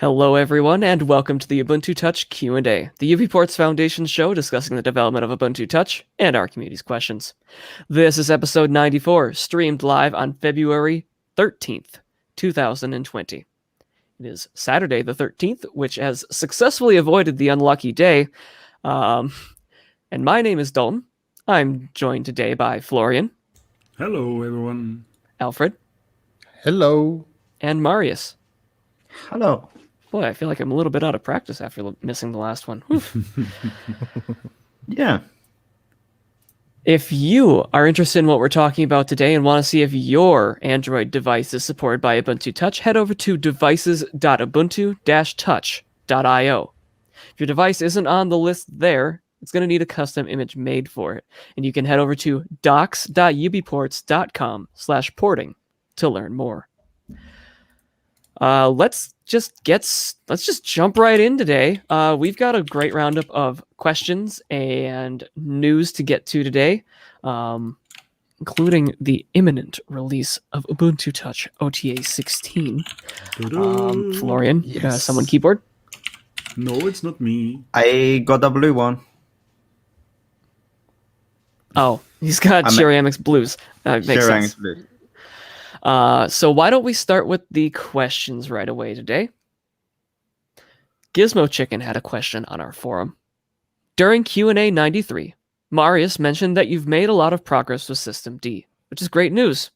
Hello, everyone, and welcome to the Ubuntu Touch Q&A, the UBports Foundation show discussing the development of Ubuntu Touch and our community's questions. This is episode 94, streamed live on February 13th, 2020. It is Saturday the 13th, which has successfully avoided the unlucky day. And my name is Dalton. I'm joined today by Florian. Hello, everyone. Alfred. Hello. And Marius. Hello. Boy, I feel like I'm a little bit out of practice after missing the last one. Yeah. If you are interested in what we're talking about today and want to see if your Android device is supported by Ubuntu Touch, head over to devices.ubuntu-touch.io. If your device isn't on the list there, it's going to need a custom image made for it. And you can head over to docs.ubports.com/porting to learn more. Let's just jump right in today. We've got a great roundup of questions and news to get to today, including the imminent release of Ubuntu Touch OTA 16. Florian, Yes. someone keyboard? No, it's not me. I got a blue one. Oh, he's got Ceramics Blues. Makes sense. Blue. So why don't we start with the questions right away today? Gizmo Chicken had a question on our forum. During Q&A 93, Marius mentioned that you've made a lot of progress with Systemd, which is great news.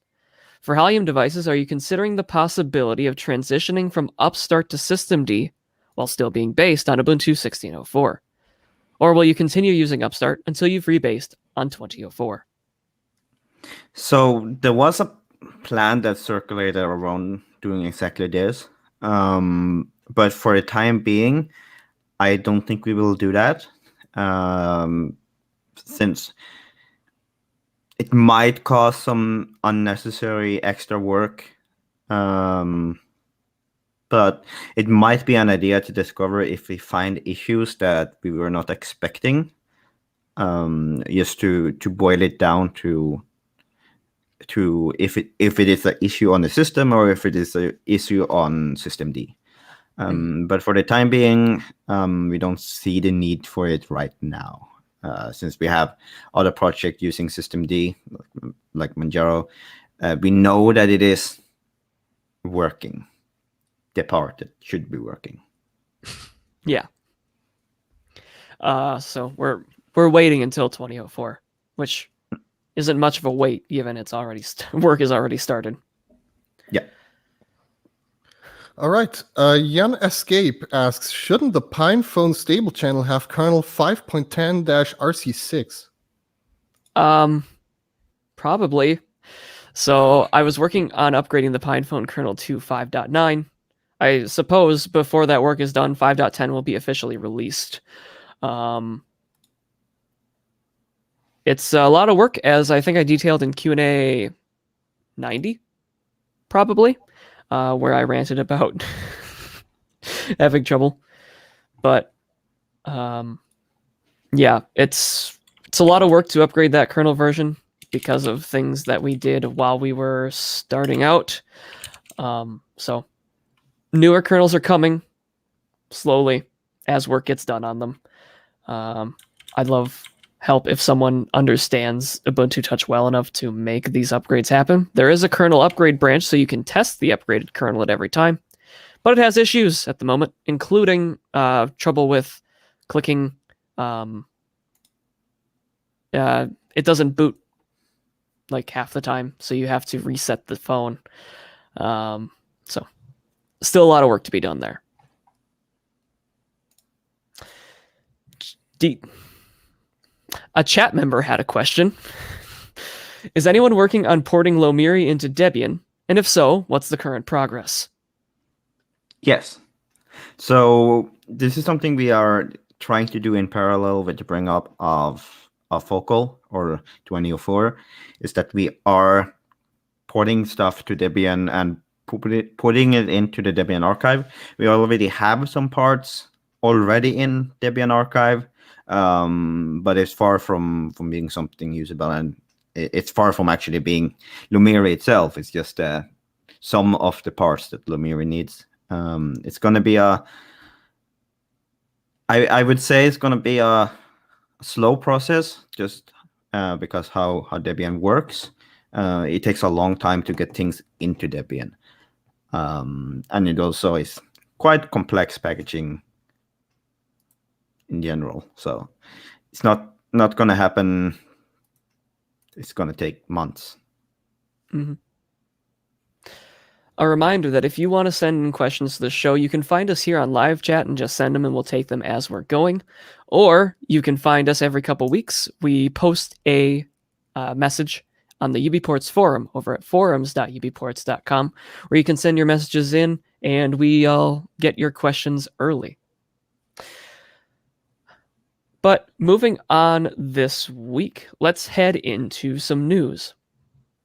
For Halium devices, are you considering the possibility of transitioning from Upstart to Systemd while still being based on Ubuntu 16.04? Or will you continue using Upstart until you've rebased on 20.04? So there was a plan that circulated around doing exactly this. But for the time being, I don't think we will do that. Since it might cause some unnecessary extra work. But it might be an idea to discover if we find issues that we were not expecting. Just to boil it down to if it is an issue on the system or if it is an issue on Systemd. But for the time being, we don't see the need for it right now, since we have other projects using Systemd, like Manjaro. We know that it is working, the part that should be working. Yeah. So we're waiting until 20.04, which isn't much of a wait, given it's already work is already started. Yeah. All right. Jan Escape asks, shouldn't the PinePhone stable channel have kernel 5.10-RC6? Probably. So I was working on upgrading the PinePhone kernel to 5.9. I suppose before that work is done, 5.10 will be officially released. It's a lot of work, as I think I detailed in Q&A 90, probably, where I ranted about having trouble. But yeah, it's a lot of work to upgrade that kernel version because of things that we did while we were starting out. So newer kernels are coming slowly as work gets done on them. I'd love help if someone understands Ubuntu Touch well enough to make these upgrades happen. There is a kernel upgrade branch, so you can test the upgraded kernel at every time, but it has issues at the moment, including trouble with clicking. It doesn't boot like half the time, so you have to reset the phone. So still a lot of work to be done there. A chat member had a question. Is anyone working on porting Lomiri into Debian? And if so, what's the current progress? Yes. So this is something we are trying to do in parallel with the bring up of Focal or 2004, is that we are porting stuff to Debian and putting it into the Debian archive. We already have some parts already in Debian archive. But it's far from being something usable, and it's far from actually being Lomiri itself. It's just some of the parts that Lomiri needs. It's going to be I would say it's going to be a slow process, just because how Debian works. It takes a long time to get things into Debian, and it also is quite complex packaging in general. So it's not going to happen. It's going to take months. Mm-hmm. A reminder that if you want to send in questions to the show, you can find us here on live chat and just send them and we'll take them as we're going. Or you can find us every couple weeks. We post a message on the UBports forum over at forums.ubports.com where you can send your messages in and we'll get your questions early. But moving on this week, let's head into some news.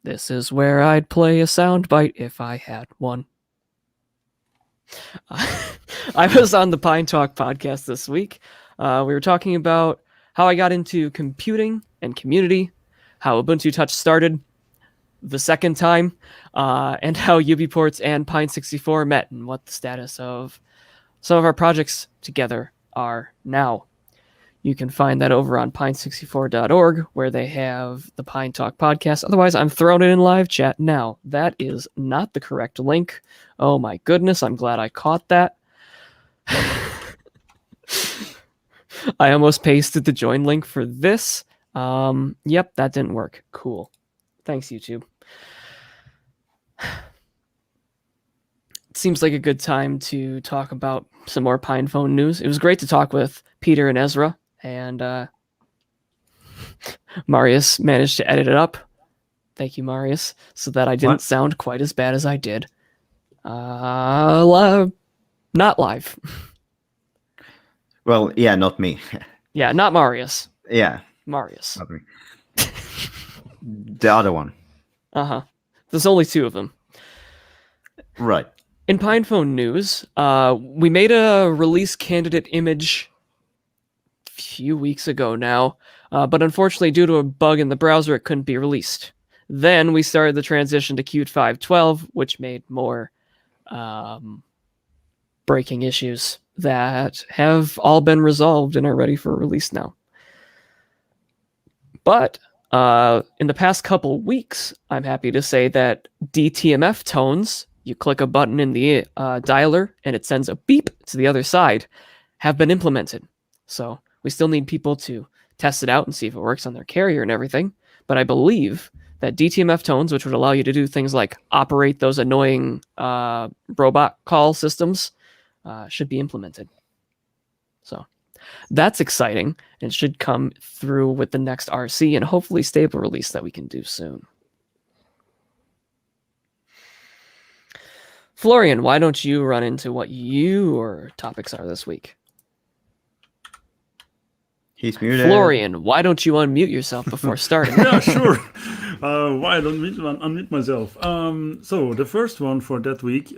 This is where I'd play a soundbite if I had one. I was on the Pine Talk podcast this week. We were talking about how I got into computing and community, how Ubuntu Touch started the second time, and how UBports and Pine64 met and what the status of some of our projects together are now. You can find that over on pine64.org, where they have the Pine Talk podcast. Otherwise, I'm throwing it in live chat now. That is not the correct link. Oh my goodness, I'm glad I caught that. I almost pasted the join link for this. Yep, that didn't work. Cool. Thanks, YouTube. It seems like a good time to talk about some more PinePhone news. It was great to talk with Peter and Ezra. And Marius managed to edit it up. Thank you, Marius, so that I didn't sound quite as bad as I did. Not live. Well, yeah, not me. Yeah, not Marius. Yeah. Marius. Not me. The other one. Uh-huh. There's only two of them. Right. In PinePhone news, we made a release candidate image few weeks ago now, but unfortunately due to a bug in the browser it couldn't be released. Then we started the transition to Qt 5.12, which made more breaking issues that have all been resolved and are ready for release now. But in the past couple weeks, I'm happy to say that DTMF tones, you click a button in the dialer and it sends a beep to the other side, have been implemented. So we still need people to test it out and see if it works on their carrier and everything. But I believe that DTMF tones, which would allow you to do things like operate those annoying robot call systems, should be implemented. So that's exciting and should come through with the next RC and hopefully stable release that we can do soon. Florian, why don't you run into what your topics are this week? He's muted. Florian, why don't you unmute yourself before starting? Yeah, sure. Why don't unmute myself? So the first one for that week,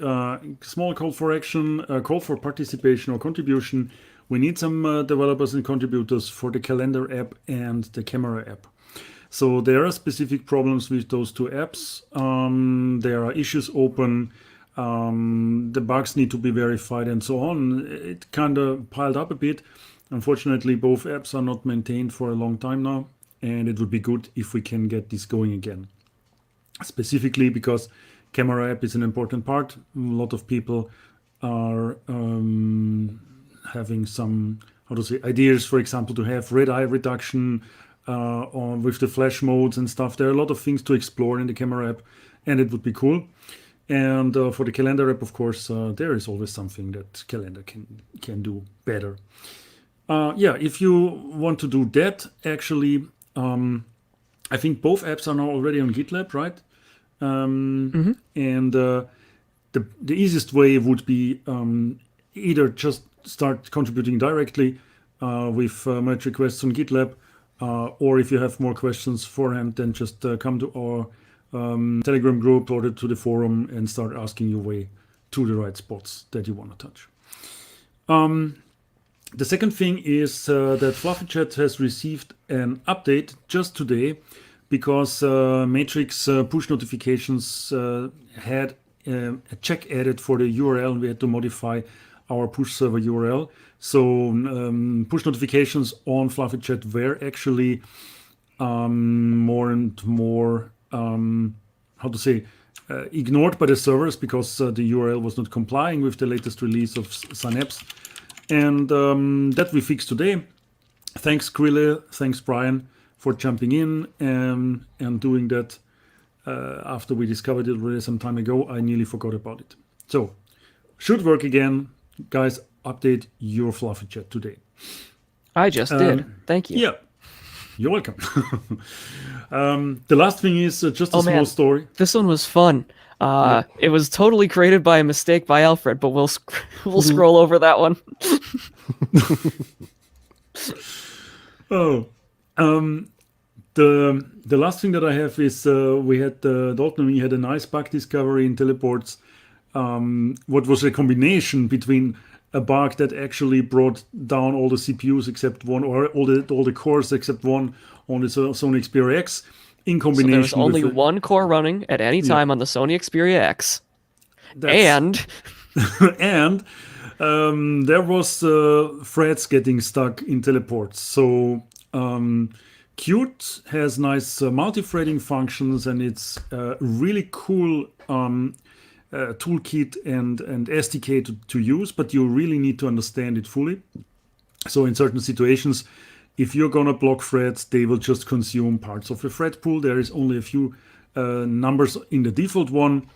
small call for action, call for participation or contribution. We need some developers and contributors for the calendar app and the camera app. So there are specific problems with those two apps. There are issues open. The bugs need to be verified and so on. It kind of piled up a bit. Unfortunately, both apps are not maintained for a long time now, and it would be good if we can get this going again. Specifically because camera app is an important part. A lot of people are having some, ideas, for example, to have red eye reduction with the flash modes and stuff. There are a lot of things to explore in the camera app, and it would be cool. And for the calendar app, of course, there is always something that calendar can do better. If you want to do that, actually, I think both apps are now already on GitLab, right? And the easiest way would be either just start contributing directly with merge requests on GitLab, or if you have more questions forehand, then just come to our Telegram group or to the forum and start asking your way to the right spots that you want to touch. The second thing is that FluffyChat has received an update just today because Matrix push notifications had a check added for the URL, and we had to modify our push server URL. So push notifications on Fluffy Chat were actually more and more, ignored by the servers because the URL was not complying with the latest release of Synapse. And that we fixed today. Thanks, Krille. Thanks, Brian, for jumping in and doing that after we discovered it already some time ago. I nearly forgot about it. So, should work again. Guys, update your Fluffy Chat today. I just did. Thank you. Yeah, you're welcome. The last thing is just a small story. This one was fun. It was totally created by a mistake by Alfred, but we'll scroll over that one. The last thing that I have is we had Dalton and me had a nice bug discovery in teleports. What was a combination between a bug that actually brought down all the CPUs except one, or all the cores except one on the Sony Xperia X, in combination. So there was only one core running at any time on the Sony Xperia X, and there was threads getting stuck in teleports. So Qt has nice multi-threading functions, and it's a really cool toolkit and SDK to use, but you really need to understand it fully. So in certain situations, if you're gonna block threads, they will just consume parts of the thread pool. There is only a few numbers in the default one.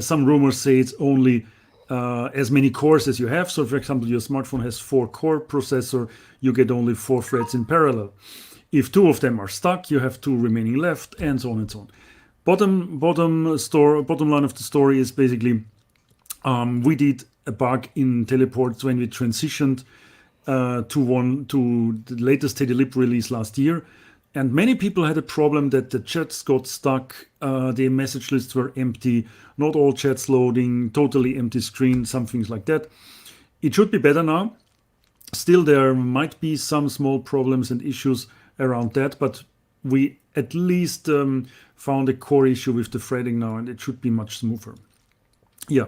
Some rumors say it's only as many cores as you have. So for example, your smartphone has 4-core processor, you get only 4 threads in parallel. If 2 of them are stuck, you have 2 remaining left, and so on and so on. Bottom line of the story is basically we did a bug in teleports when we transitioned to the latest TDLib release last year, and many people had a problem that the chats got stuck, the message lists were empty, not all chats loading, totally empty screen, some things like that. It should be better now. Still, there might be some small problems and issues around that, but we at least found a core issue with the threading now, and it should be much smoother. Yeah,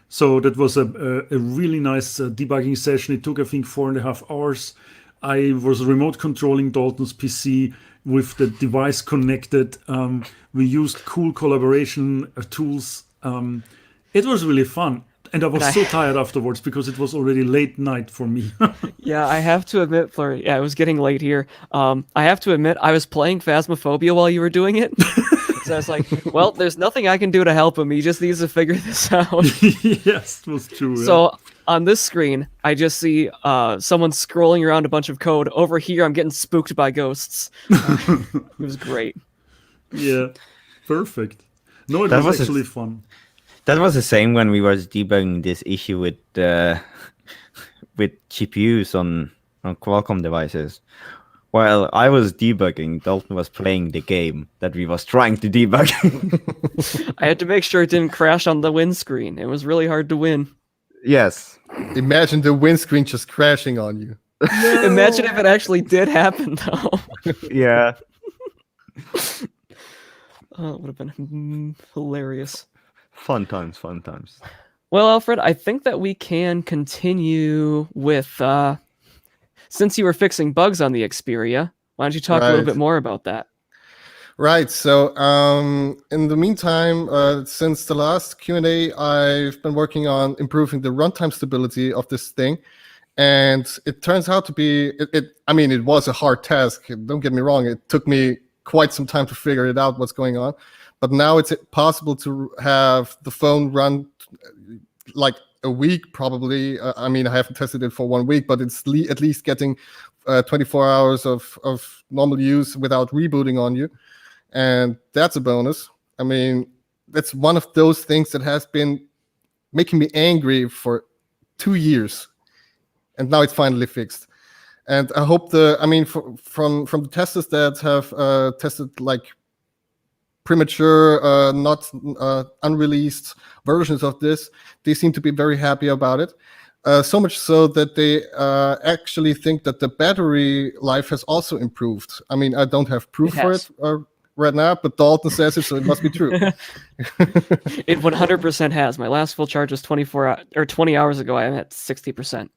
so that was a really nice debugging session. It took, I think, 4.5 hours. I was remote controlling Dalton's PC with the device connected. We used cool collaboration tools. It was really fun. And I was so tired afterwards because it was already late night for me. Yeah, I have to admit, Flurry, it was getting late here. I have to admit, I was playing Phasmophobia while you were doing it. So I was like, well, there's nothing I can do to help him. He just needs to figure this out. Yes, it was true. So on this screen, I just see someone scrolling around a bunch of code. Over here, I'm getting spooked by ghosts. It was great. Yeah, perfect. No, it was actually fun. That was the same when we were debugging this issue with GPUs on Qualcomm devices. While I was debugging, Dalton was playing the game that we was trying to debug. I had to make sure it didn't crash on the windscreen. It was really hard to win. Yes. Imagine the windscreen just crashing on you. No. Imagine if it actually did happen, though. Yeah. Oh, it would have been hilarious. Fun times. Well, Alfred, I think that we can continue with, since you were fixing bugs on the Xperia, why don't you talk a little bit more about that? Right. So in the meantime, since the last Q&A, I've been working on improving the runtime stability of this thing. And it turns out to be, it was a hard task. Don't get me wrong. It took me quite some time to figure it out what's going on. But now it's possible to have the phone run like a week, probably. I haven't tested it for 1 week, but it's at least getting 24 hours of normal use without rebooting on you. And that's a bonus. That's one of those things that has been making me angry for 2 years. And now it's finally fixed. And I hope from the testers that have tested like premature, not unreleased versions of this, they seem to be very happy about it. So much so that they actually think that the battery life has also improved. I don't have proof for it right now, but Dalton says it, so it must be true. It 100% has. My last full charge was 20 hours ago. I'm at 60%.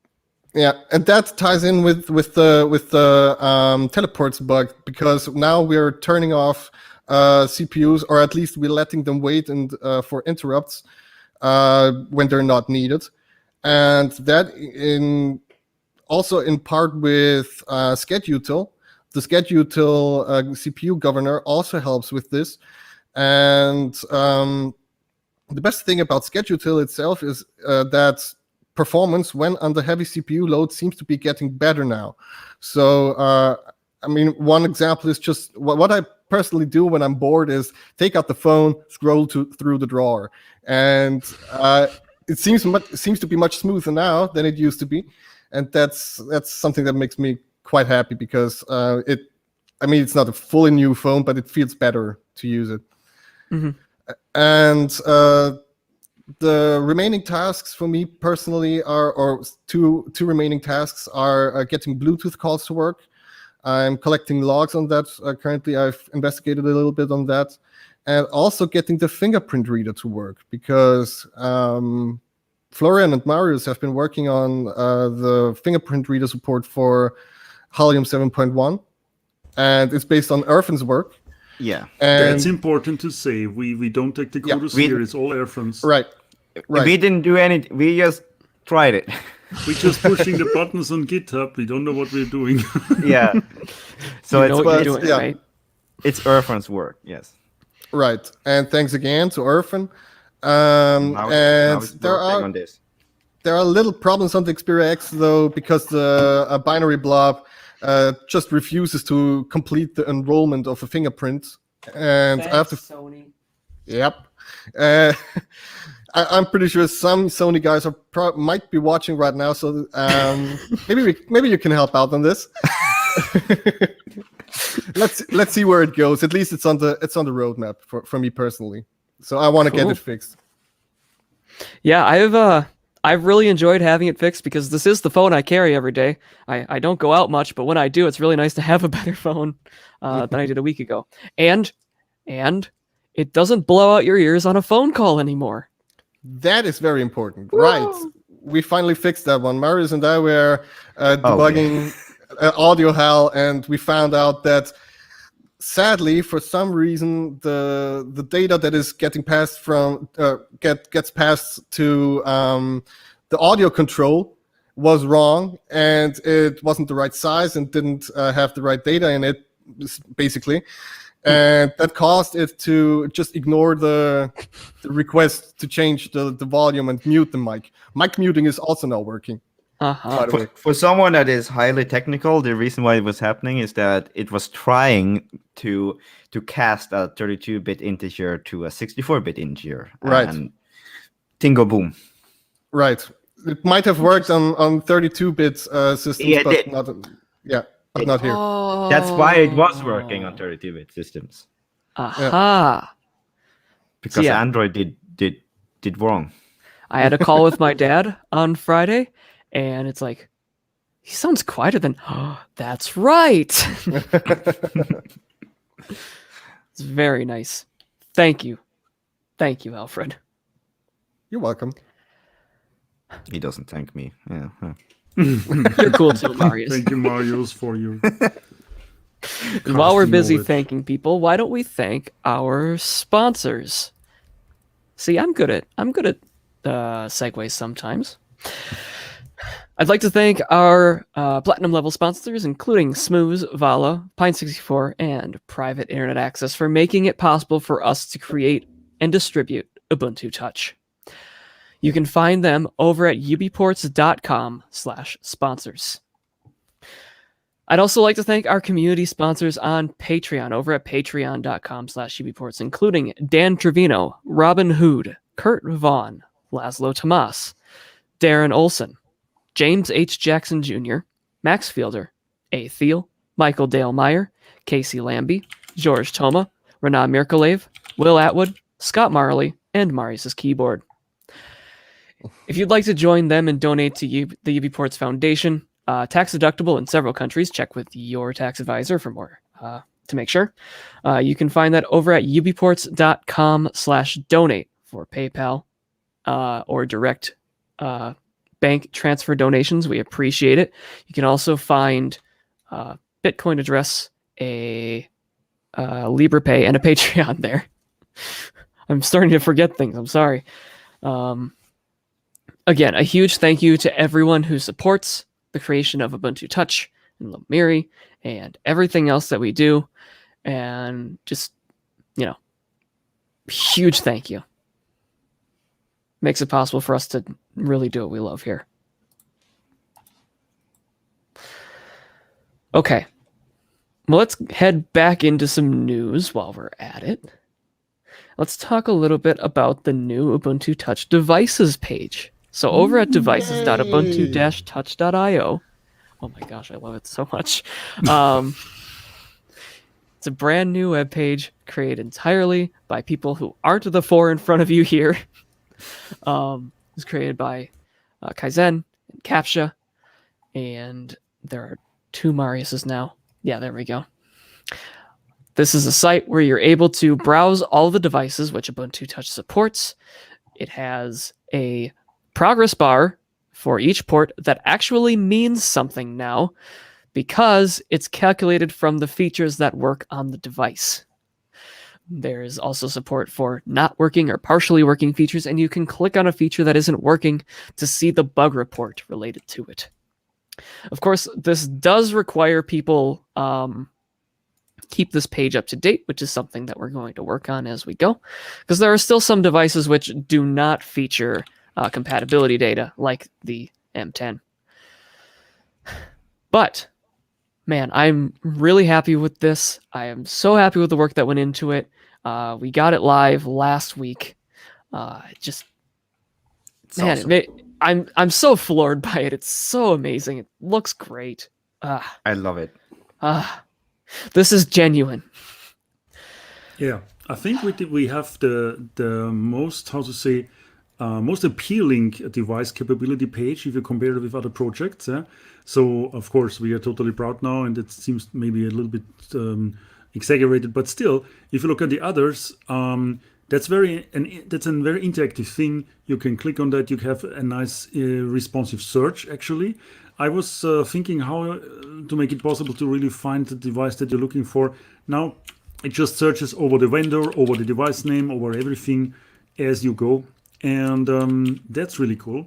Yeah, and that ties in with the teleports bug, because now we're turning off CPUs, or at least we're letting them wait and for interrupts when they're not needed, and that also in part with schedutil. The schedutil CPU governor also helps with this, and the best thing about schedutil itself is that performance when under heavy CPU load seems to be getting better now. So, I mean, one example is just what I personally do when I'm bored is take out the phone, scroll through the drawer, and it seems to be much smoother now than it used to be, and that's something that makes me quite happy, because it's not a fully new phone, but it feels better to use it. Mm-hmm. And the remaining tasks for me personally or two remaining tasks are getting Bluetooth calls to work. I'm collecting logs on that. Currently, I've investigated a little bit on that, and also getting the fingerprint reader to work, because Florian and Marius have been working on the fingerprint reader support for Halium 7.1, and it's based on Irfan's work. Yeah, and that's important to say. We don't take the coders here. It's all Airfans. Right. We didn't do anything. We just tried it. We're just pushing the buttons on GitHub. We don't know what we're doing. Yeah. So You know what you're doing, right? It's Irfan's work. Yes. Right. And thanks again to Irfan. Now There are little problems on the Xperia X though, because the binary blob just refuses to complete the enrollment of a fingerprint, and I have to. Sony. Yep. I'm pretty sure some Sony guys might be watching right now, so maybe you can help out on this. Let's see where it goes. At least it's on the roadmap for me personally. So I want to get it fixed. Yeah, I've really enjoyed having it fixed, because this is the phone I carry every day. I don't go out much, but when I do, it's really nice to have a better phone than I did a week ago. And it doesn't blow out your ears on a phone call anymore. That is very important. Whoa. Right. We finally fixed that one. Marius and I were debugging audio hell, and we found out that sadly, for some reason, the data that is getting passed from gets passed to the audio control was wrong, and it wasn't the right size and didn't have the right data in it, basically. And that caused it to just ignore the request to change the volume and mute the mic. Mic muting is also not working. Uh-huh. For someone that is highly technical, the reason why it was happening is that it was trying to cast a 32-bit integer to a 64-bit integer. Right. And tingo boom. Right. It might have worked on 32-bit systems, but not here. Oh. That's why it was working on 32-bit systems. Aha. Because Android did wrong. I had a call with my dad on Friday, and it's like, he sounds quieter than, that's right. It's very nice. Thank you. Thank you, Alfred. You're welcome. He doesn't thank me. Yeah. You're cool too, Marius. Thank you, Marius, for your. And while we're busy knowledge. thanking people, why don't we thank our sponsors? See, I'm good at segues sometimes. I'd like to thank our platinum level sponsors, including Smooze, Vala, Pine64, and Private Internet Access, for making it possible for us to create and distribute Ubuntu Touch. You can find them over at ubports.com/sponsors. I'd also like to thank our community sponsors on Patreon over at patreon.com/ubports, including Dan Trevino, Robin Hood, Kurt Vaughn, Laszlo Tomas, Darren Olson, James H. Jackson Jr., Max Fielder, A. Thiel, Michael Dale Meyer, Casey Lambie, George Toma, Renan Mirkolev, Will Atwood, Scott Marley, and Marius' keyboard. If you'd like to join them and donate to the UBports Foundation, tax deductible in several countries, check with your tax advisor for more to make sure. You can find that over at ubports.com/donate for PayPal or direct bank transfer donations. We appreciate it. You can also find Bitcoin address, a LibrePay, and a Patreon there. I'm starting to forget things. I'm sorry. Again, a huge thank you to everyone who supports the creation of Ubuntu Touch and Lemuri and everything else that we do. And just, huge thank you. Makes it possible for us to really do what we love here. Okay. Well, let's head back into some news while we're at it. Let's talk a little bit about the new Ubuntu Touch devices page. So over at devices.ubuntu-touch.io, oh my gosh, I love it so much. It's a brand new web page created entirely by people who aren't the four in front of you here. It's created by Kaizen and Captcha, and there are 2 Mariuses now. Yeah, there we go. This is a site where you're able to browse all the devices which Ubuntu Touch supports. It has a progress bar for each port that actually means something now because it's calculated from the features that work on the device. There is also support for not working or partially working features, and you can click on a feature that isn't working to see the bug report related to it. Of course, this does require people keep this page up to date, which is something that we're going to work on as we go, because there are still some devices which do not feature compatibility data, like the M10. But, man, I'm really happy with this. I am so happy with the work that went into it. We got it live last week. Awesome. I'm so floored by it. It's so amazing. It looks great. I love it. This is genuine. Yeah, I think we have the most, most appealing device capability page if you compare it with other projects. So, of course, we are totally proud now, and it seems maybe a little bit exaggerated, but still, if you look at the others, that's a very interactive thing. You can click on that. You have a nice responsive search, actually. I was thinking how to make it possible to really find the device that you're looking for. Now, it just searches over the vendor, over the device name, over everything as you go. And that's really cool.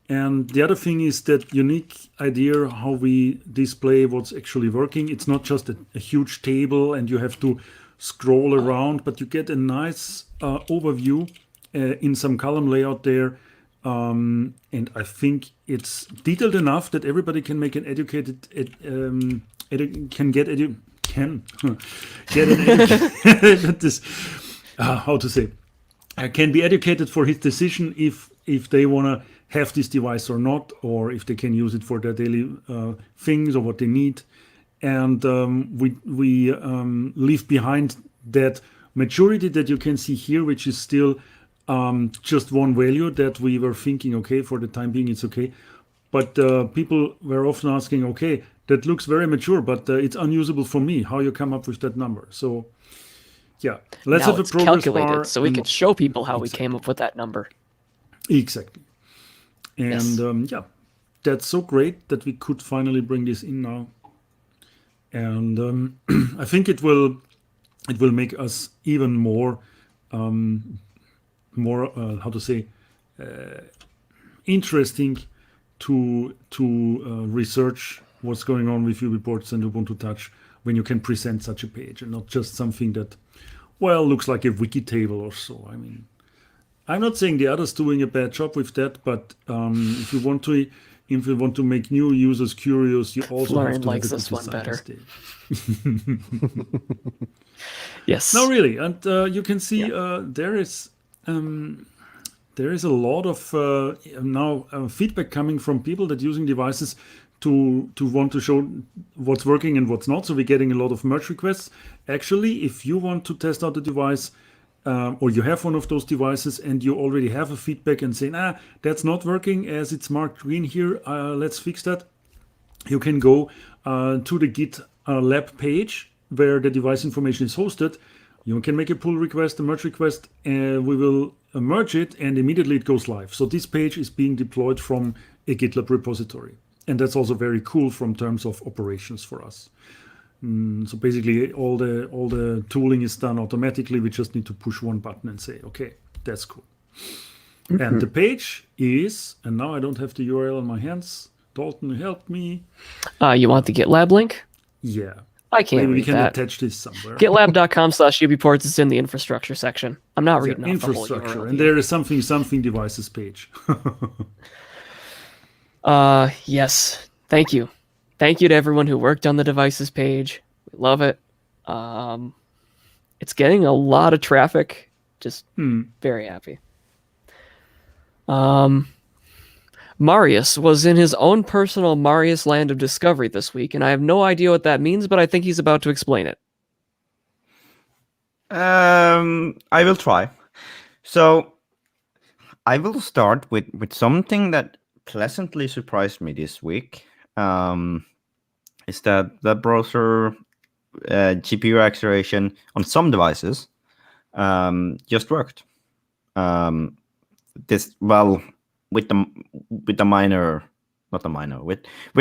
And the other thing is that unique idea how we display what's actually working. It's not just a huge table and you have to scroll around, but you get a nice overview in some column layout there. And I think it's detailed enough that everybody can make an educated can be educated for his decision if they want to have this device or not, or if they can use it for their daily things or what they need. And we leave behind that maturity that you can see here, which is still just one value that we were thinking, okay, for the time being, it's okay. But people were often asking, okay, that looks very mature, but it's unusable for me. How you come up with that number? So, yeah, let's now have a it's progress calculated, bar so we and- could show people how we came up with that number. Exactly. And Yes. yeah, that's so great that we could finally bring this in now. And I think it will make us even more interesting to research what's going on with UBports and Ubuntu Touch when you can present such a page and not just something that, well, looks like a wiki table or so. I mean, I'm not saying the others doing a bad job with that, but if you want to make new users curious, you also Florian have to likes have a this good one design better. stage. Yes. No, really, and you can see there is a lot of now feedback coming from people that using devices to want to show what's working and what's not. So we're getting a lot of merge requests. Actually, if you want to test out the device, or you have one of those devices and you already have a feedback and say, that's not working as it's marked green here, let's fix that. You can go to the Git lab page where the device information is hosted, you can make a pull request, a merge request, and we will merge it, and immediately it goes live. So this page is being deployed from a GitLab repository. And that's also very cool from terms of operations for us. So basically all the tooling is done automatically. We just need to push one button and say, okay, that's cool. And the page is, and now I don't have the URL in my hands. Dalton, help me. You want the GitLab link? Yeah. I can't Maybe we read can that. attach this somewhere. GitLab.com/UBports is in the infrastructure section. I'm not reading off the whole Infrastructure. URL. And there is something devices page. Yes. Thank you. Thank you to everyone who worked on the devices page. We love it. It's getting a lot of traffic. Just very happy. Marius was in his own personal Marius Land of Discovery this week, and I have no idea what that means, but I think he's about to explain it. I will try. So I will start with something that pleasantly surprised me this week. Is that the browser GPU acceleration on some devices just worked. With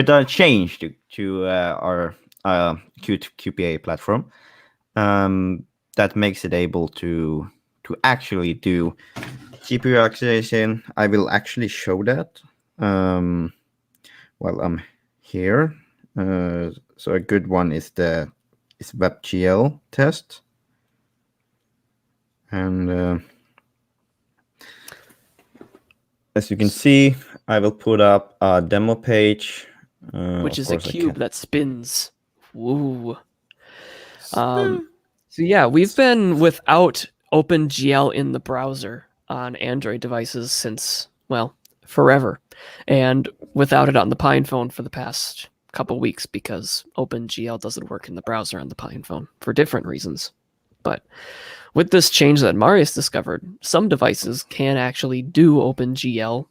a change to our QPA platform that makes it able to actually do GPU acceleration. I will actually show that while I'm here. So a good one is Webgl test, and as you can see, I will put up a demo page, which is a cube that spins. Woo. So yeah, we've been without OpenGL in the browser on Android devices since, well, forever, and without it on the Pine phone for the past couple weeks because OpenGL doesn't work in the browser on the Pine phone for different reasons. But with this change that Marius discovered, some devices can actually do OpenGL,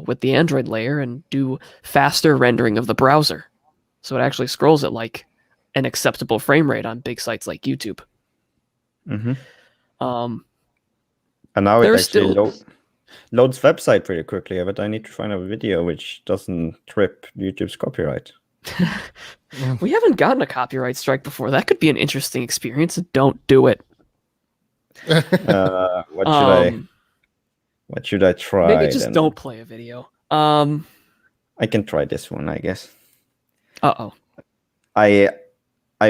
with the Android layer and do faster rendering of the browser. So it actually scrolls at like an acceptable frame rate on big sites like YouTube. And now it actually loads website pretty quickly, but I need to find a video which doesn't trip YouTube's copyright. We haven't gotten a copyright strike before. That could be an interesting experience. Don't do it. What should I try? Maybe just don't play a video. I can try this one, I guess. Uh-oh. I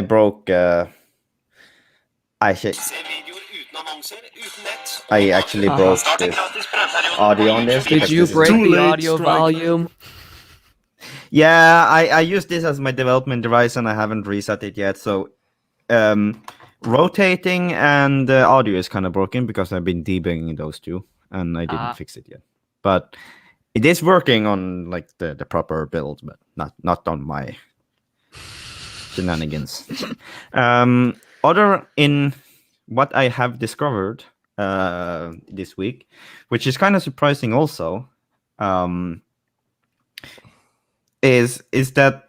broke I actually broke this audio on this. Did you break the audio volume? Yeah, I use this as my development device and I haven't reset it yet. So rotating and audio is kind of broken because I've been debugging those two and I didn't fix it yet. But it is working on like the proper build, but not on my shenanigans. Other in what I have discovered this week, which is kind of surprising also, is that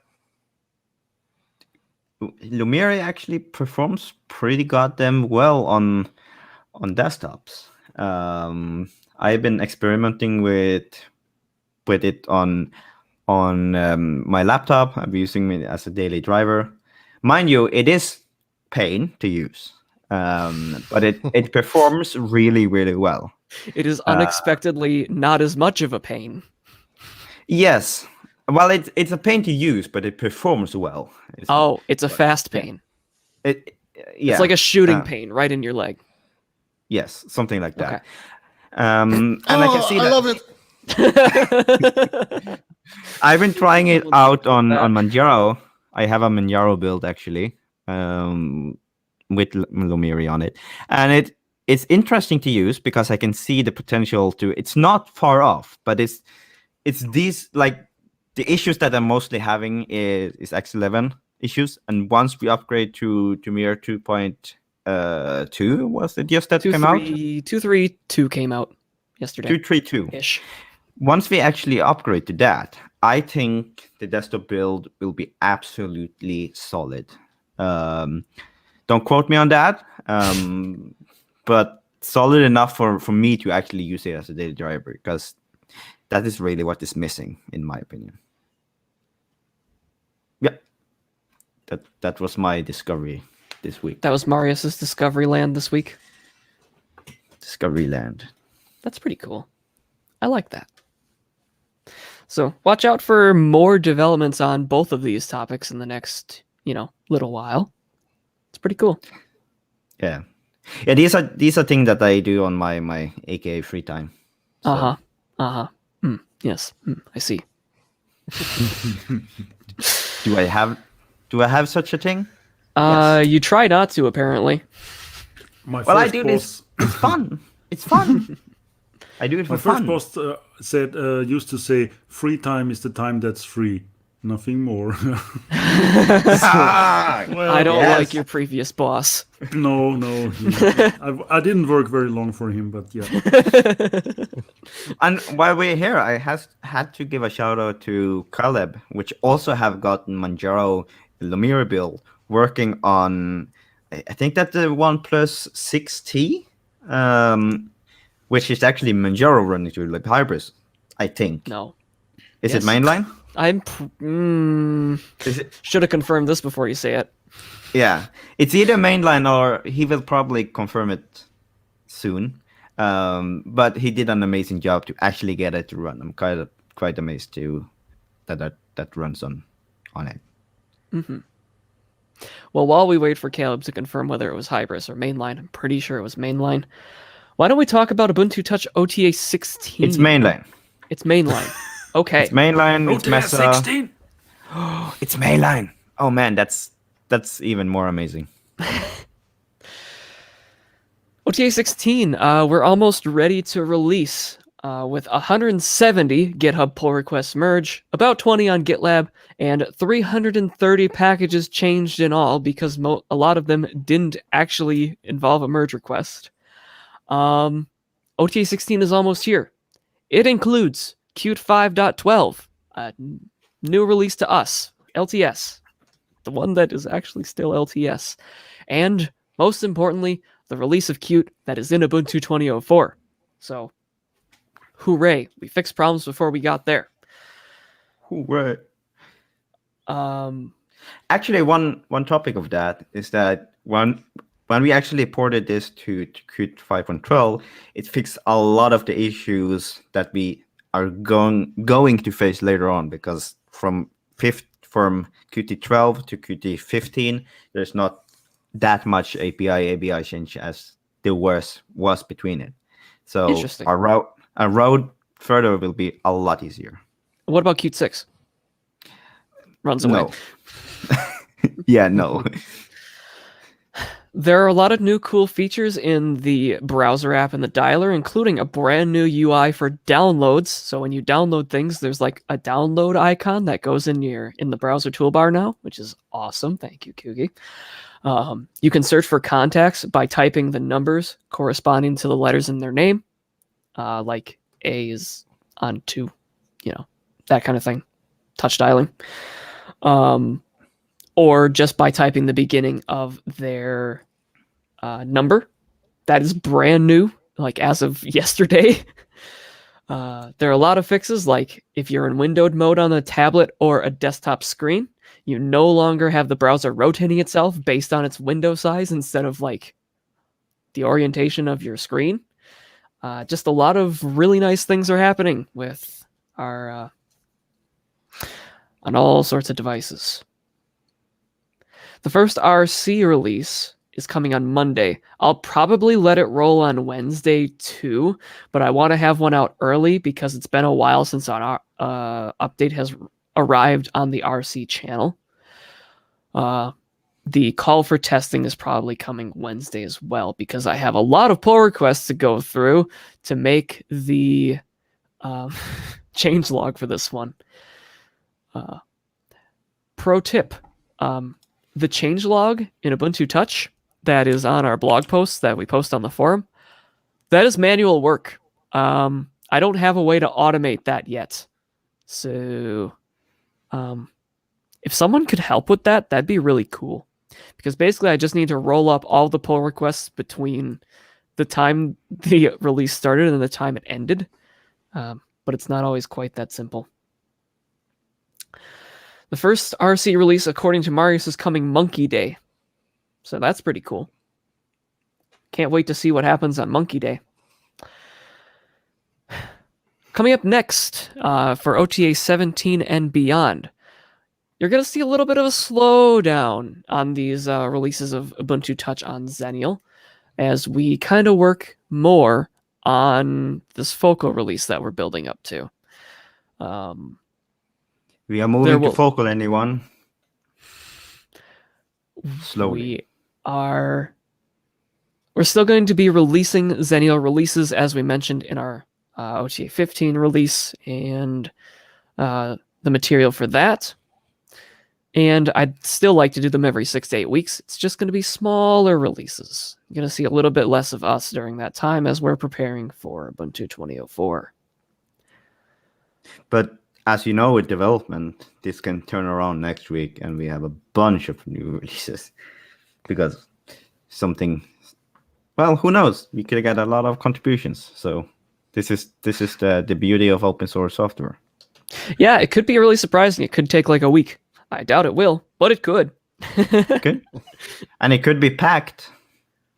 Lumiere actually performs pretty goddamn well on desktops. I've been experimenting with it on my laptop. I'm using it as a daily driver. Mind you, it is pain to use, but it performs really, really well. It is unexpectedly not as much of a pain. Yes. Well, it's a pain to use, but it performs well. It's a fast pain. It's like a shooting pain right in your leg. Yes, something like that. Okay. And I can see that. I love it. I've been trying it out on Manjaro. I have a Manjaro build actually, with Lumiere on it, and it's interesting to use because I can see the potential to. It's not far off, but it's these like the issues that I'm mostly having is X11 issues, and once we upgrade to Mirror 2.2, was it just that came out? 2.3.2 came out yesterday. 2.3.2-ish. Once we actually upgrade to that, I think the desktop build will be absolutely solid. Don't quote me on that. But solid enough for me to actually use it as a daily driver, because that is really what is missing, in my opinion. Yeah. That was my discovery this week. That was Marius's Discovery Land this week. Discovery Land. That's pretty cool. I like that. So watch out for more developments on both of these topics in the next, little while. It's pretty cool. Yeah. Yeah, these are things that I do on my AKA free time. So. Yes. I see. Do I have such a thing? Yes. You try not to, apparently. I do this. It's fun. It's fun. I do it for fun. My first post used to say, "Free time is the time that's free, nothing more." I don't like your previous boss. No. I didn't work very long for him, but yeah. And while we're here, I had to give a shout out to Caleb, which also have gotten Manjaro Lumira build working on, I think that the OnePlus 6T, which is actually Manjaro running through Hybris, I think. No. Is it mainline? Should have confirmed this before you say it. Yeah, it's either mainline or he will probably confirm it soon. But he did an amazing job to actually get it to run. I'm quite amazed too that runs on it. Mm-hmm. Well, while we wait for Caleb to confirm whether it was Hybris or mainline, I'm pretty sure it was mainline. Why don't we talk about Ubuntu Touch OTA 16? It's mainline. It's mainline. Okay. It's mainline. It's OTA Mesa. 16. It's mainline. Oh man, that's even more amazing. OTA 16, we're almost ready to release with 170 GitHub pull requests merge, about 20 on GitLab, and 330 packages changed in all because a lot of them didn't actually involve a merge request. OTA 16 is almost here. It includes Qt 5.12, a new release to us, LTS, the one that is actually still LTS, and most importantly, the release of Qt that is in Ubuntu 20.04. So, hooray, we fixed problems before we got there. Hooray. Actually, one topic of that is that when we actually ported this to Qt 5.12, it fixed a lot of the issues that we are going to face later on, because from Qt 12 to Qt 15, there's not that much API change as there was between it. So our road further will be a lot easier. What about Qt 6? Runs away. No. Yeah, no. There are a lot of new cool features in the browser app and the dialer, including a brand new UI for downloads. So when you download things, there's like a download icon that goes in the browser toolbar now, which is awesome. Thank you, Kugi. You can search for contacts by typing the numbers corresponding to the letters in their name, like A is on 2, that kind of thing. Touch dialing. Or just by typing the beginning of their number. That is brand new, like as of yesterday. There are a lot of fixes, like if you're in windowed mode on a tablet or a desktop screen, you no longer have the browser rotating itself based on its window size instead of like the orientation of your screen. Just a lot of really nice things are happening with our on all sorts of devices. The first RC release is coming on Monday. I'll probably let it roll on Wednesday too, but I want to have one out early because it's been a while since our update has arrived on the RC channel. The call for testing is probably coming Wednesday as well, because I have a lot of pull requests to go through to make the changelog for this one. Pro tip. The changelog in Ubuntu Touch that is on our blog posts that we post on the forum, that is manual work. I don't have a way to automate that yet. So if someone could help with that, that'd be really cool. because basically I just need to roll up all the pull requests between the time the release started and the time it ended. But it's not always quite that simple. The first RC release, according to Marius, is coming Monkey Day. So that's pretty cool. Can't wait to see what happens on Monkey Day. Coming up next for OTA 17 and beyond, you're going to see a little bit of a slowdown on these releases of Ubuntu Touch on Xennial as we kind of work more on this focal release that we're building up to. We are moving to focal, anyone? Slowly. We're still going to be releasing Xennial releases, as we mentioned in our OTA 15 release and the material for that. And I'd still like to do them every 6 to 8 weeks. It's just going to be smaller releases. You're going to see a little bit less of us during that time as we're preparing for Ubuntu 2004. But as you know, with development, this can turn around next week and we have a bunch of new releases because something, well, who knows? We could get a lot of contributions. So this is the beauty of open source software. Yeah, it could be really surprising. It could take like a week. I doubt it will, but it could. Good. And it could be packed.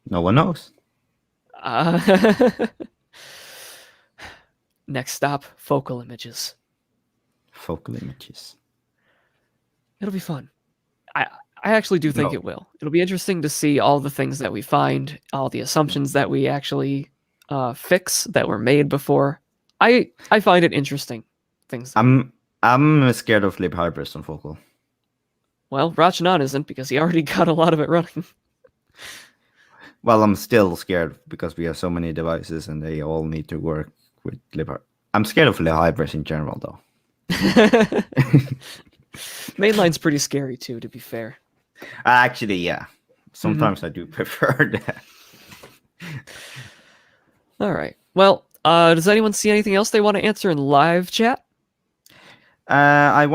No one knows. Next stop, focal images. Focal images. It'll be fun. I actually do think it will. It'll be interesting to see all the things that we find, all the assumptions that we actually fix that were made before. I find it interesting. Things. I'm scared of libhybris on focal. Well, Rachanan isn't because he already got a lot of it running. Well, I'm still scared because we have so many devices and they all need to work with libhybris. I'm scared of libhybris in general, though. Mainline's pretty scary too, to be fair. Actually, yeah. Sometimes I do prefer that. All right. Well, does anyone see anything else they want to answer in live chat? I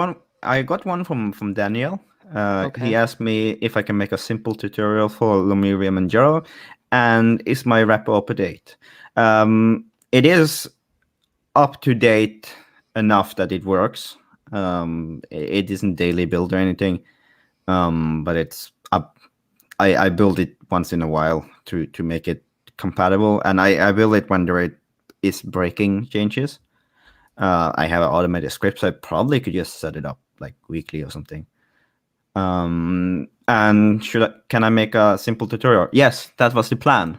got one from Daniel. Okay. He asked me if I can make a simple tutorial for Lumira Manjaro, and is my repo up to date? It is up to date enough that it works. It isn't daily build or anything, but it's up. I build it once in a while to make it compatible, and I build it when there is breaking changes. I have an automated script, so I probably could just set it up like weekly or something. And can I make a simple tutorial? Yes, that was the plan.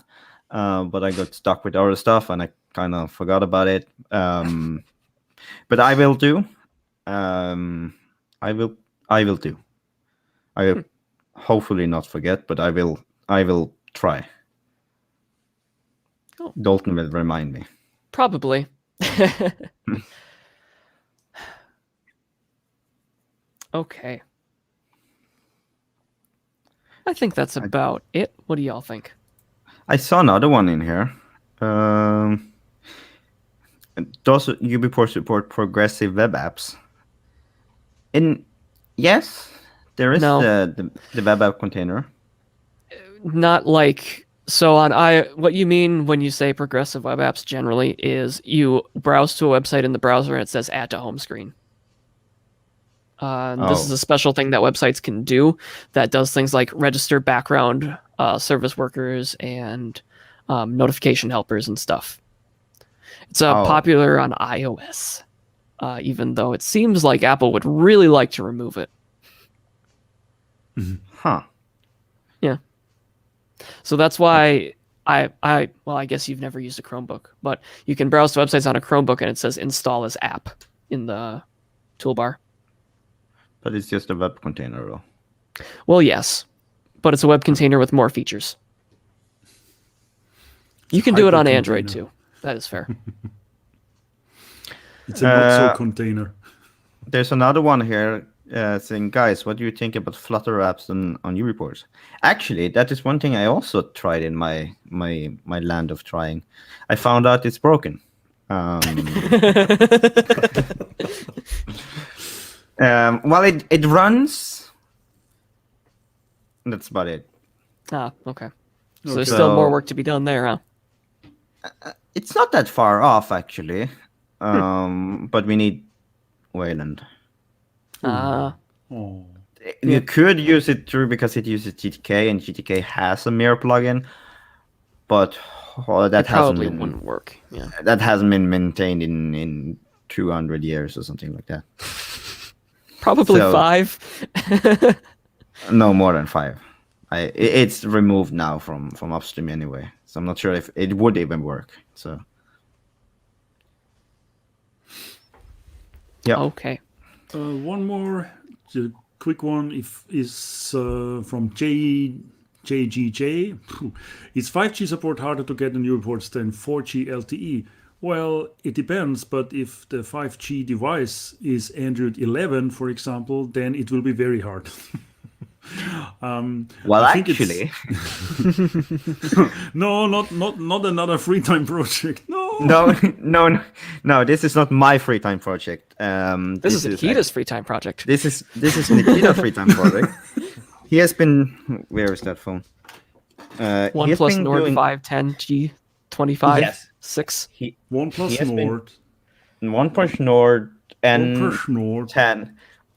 But I got stuck with other stuff and I kind of forgot about it. But I will do. I will do. I will hopefully not forget, but I will try. Oh. Dalton will remind me. Probably. Okay. I think that's about it. What do y'all think? I saw another one in here. Does UBports support progressive web apps? Yes, there is the web app container. Not like so on what you mean when you say progressive web apps generally is you browse to a website in the browser and it says add to home screen. This is a special thing that websites can do that does things like register background service workers and notification helpers and stuff. It's popular on iOS, even though it seems like Apple would really like to remove it. Huh. Yeah. So that's why I guess you've never used a Chromebook, but you can browse to websites on a Chromebook and it says install as app in the toolbar. But it's just a web container, though. Well, yes, but it's a web container with more features. You can do it on Android too. That is fair. It's a not-so container. There's another one here saying, guys, what do you think about Flutter apps on UBports? Actually, that is one thing I also tried in my land of trying. I found out it's broken. Well, it runs That's about it. Ah, okay. So Okay. there's still more So- work to be done there, huh? It's not that far off, actually. But we need Wayland. Ah, Oh. You could use it through because it uses GTK, and GTK has a mirror plugin, but that it probably hasn't been wouldn't work. Yeah. that hasn't been maintained in 200 years or something like that. Probably So- 5. No more than 5. It's removed now from upstream anyway, so I'm not sure if it would even work. So yeah. Okay. One more quick one is from JGJ. Is 5G support harder to get in UBports than 4G LTE? Well, it depends, but if the 5G device is Android 11, for example, then it will be very hard. Well, I think actually, No, not another free time project. No. no. This is not my free time project. This is Akita's free time project. This is Nikita's free time project. He has been. Where is that phone? He One has plus been Nord doing- 510 G25 Yes. 6. OnePlus He has been- Nord. OnePlus Nord and OnePlus Nord. 10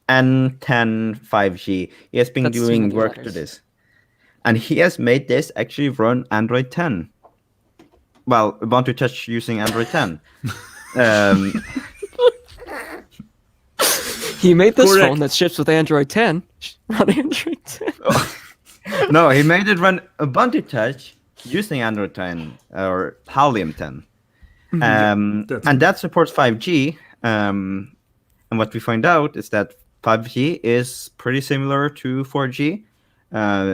and 10 5G. He has been That's too doing many work to letters. this, and he has made this actually run Android 10. Well, Ubuntu Touch using Android 10. He made this Correct. phone that ships with Android 10 run Android 10. No, he made it run Ubuntu Touch using Android 10 or Halium 10. That's And that supports 5G. And what we find out is that 5G is pretty similar to 4G.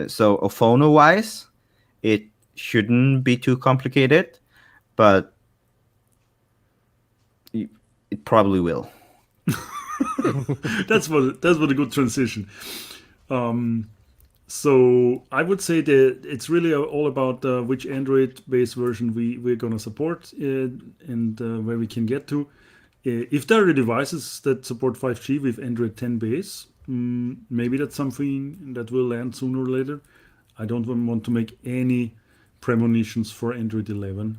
So phono-wise, it shouldn't be too complicated, but it probably will. That's what a good transition. So I would say that it's really all about which Android-based version we're gonna support and where we can get to. If there are devices that support 5G with Android 10 base, maybe that's something that will land sooner or later. I don't want to make any premonitions for Android 11.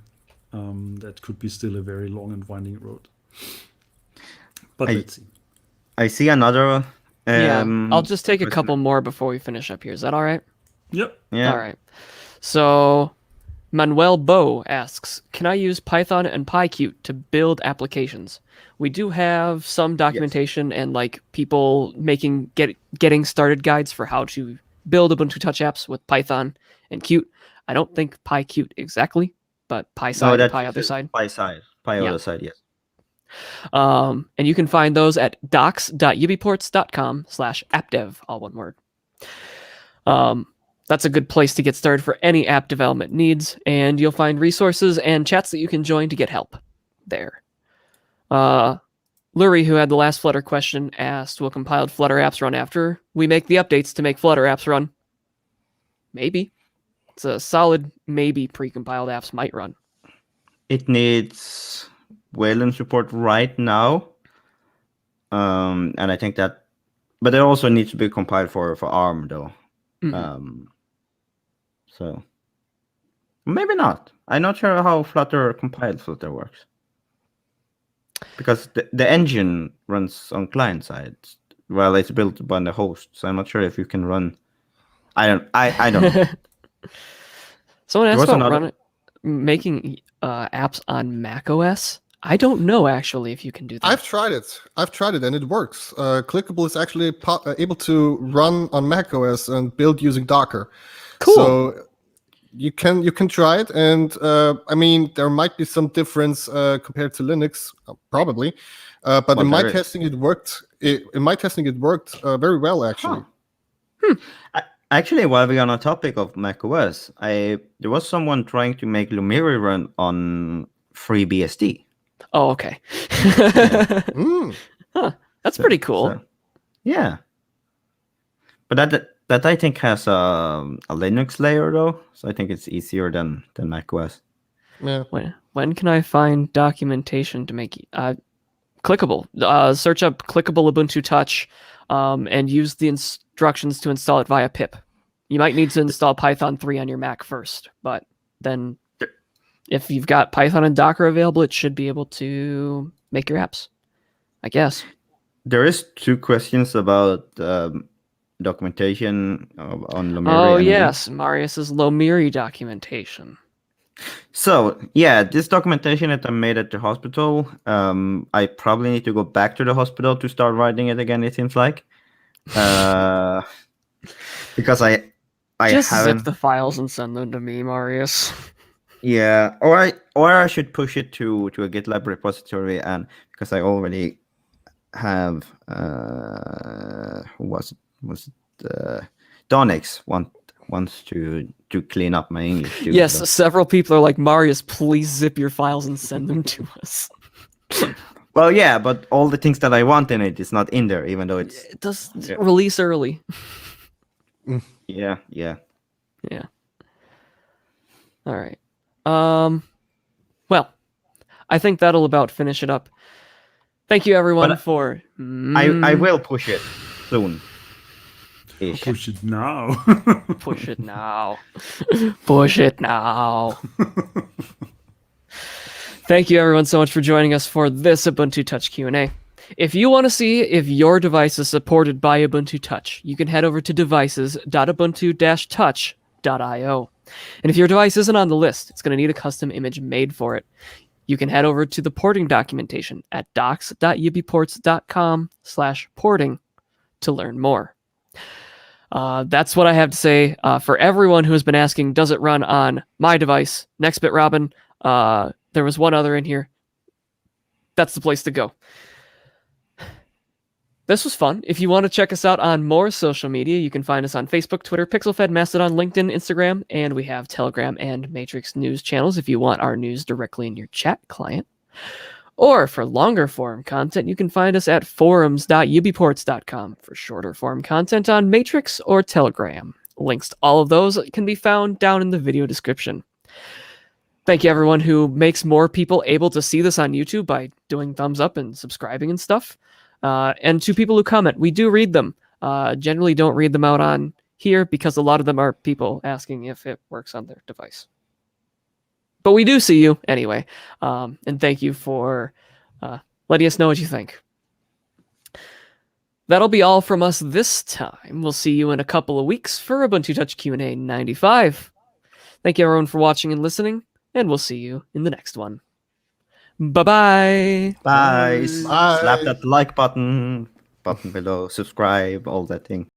That could be still a very long and winding road. But let's see. I see another. Yeah, I'll just take a question. couple more before we finish up here. Is that all right? Yep. Yeah. All right. So Manuel Bo asks, can I use Python and PyQt to build applications? We do have some documentation and like people getting started guides for how to build Ubuntu Touch apps with Python and Qt. I don't think PyQt exactly, but Py side and Py other side. Py side. Py Yeah. other side, yes. And you can find those at docs.ubports.com/appdev, all one word. That's a good place to get started for any app development needs, and you'll find resources and chats that you can join to get help there. Lurie, who had the last Flutter question, asked, will compiled Flutter apps run after we make the updates to make Flutter apps run? Maybe. It's a solid maybe precompiled apps might run. It needs Wayland support right now. And I think that, but it also needs to be compiled for ARM though. Mhm. So maybe not. I'm not sure how Flutter compiled Flutter works. Because the engine runs on client side. Well, it's built by the host, so I'm not sure if you can run. I don't know. Someone There asked was about making apps on Mac OS. I don't know actually if you can do that. I've tried it, and it works. Clickable is actually able to run on Mac OS and build using Docker. Cool. So you can try it, and I mean there might be some difference compared to Linux, probably, but Well, in my there is. testing it worked. In my testing it worked very well actually. Actually, while we're on a topic of macOS, there was someone trying to make Lumiri run on FreeBSD. Oh, okay. Mm. That's pretty cool. So, yeah, but that I think has a Linux layer though, so I think it's easier than macOS. Yeah. When can I find documentation to make clickable? Search up clickable Ubuntu Touch and use the instructions to install it via pip. You might need to install Python 3 on your Mac first, but then if you've got Python and Docker available, it should be able to make your apps, I guess. There is 2 questions about documentation on Lomiri. Oh, and yes, Marius's Lomiri documentation. So, yeah, this documentation that I made at the hospital, I probably need to go back to the hospital to start writing it again, it seems like. Because I Just haven't... zip the files and send them to me, Marius. Yeah, or I should push it to a GitLab repository, and because I already have Donix wants to clean up my English too. Yes, so. several people are like, Marius, please zip your files and send them to us. Well, yeah, but all the things that I want in it is not in there, even though It does release early. Yeah. Yeah. All right. Well, I think that'll about finish it up. Thank you, everyone, for... I will push it soon. Push it now. Push it now. Push it now. Thank you, everyone, so much for joining us for this Ubuntu Touch Q&A. If you want to see if your device is supported by Ubuntu Touch, you can head over to devices.ubuntu-touch.io. And if your device isn't on the list, it's going to need a custom image made for it. You can head over to the porting documentation at docs.ubports.com/porting to learn more. That's what I have to say. For everyone who has been asking, does it run on my device? Nextbit Robin, there was one other in here. That's the place to go. This was fun. If you want to check us out on more social media, you can find us on Facebook, Twitter, PixelFed, Mastodon, LinkedIn, Instagram, and we have Telegram and Matrix news channels if you want our news directly in your chat client. Or for longer form content, you can find us at forums.ubports.com for shorter form content on Matrix or Telegram. Links to all of those can be found down in the video description. Thank you, everyone who makes more people able to see this on YouTube by doing thumbs up and subscribing and stuff. And to people who comment, we do read them. Generally don't read them out on here because a lot of them are people asking if it works on their device. But we do see you anyway. And thank you for letting us know what you think. That'll be all from us this time. We'll see you in a couple of weeks for Ubuntu Touch Q&A 95. Thank you, everyone, for watching and listening, and we'll see you in the next one. Bye-bye. Bye. Bye. Slap that like button below, subscribe, all that thing.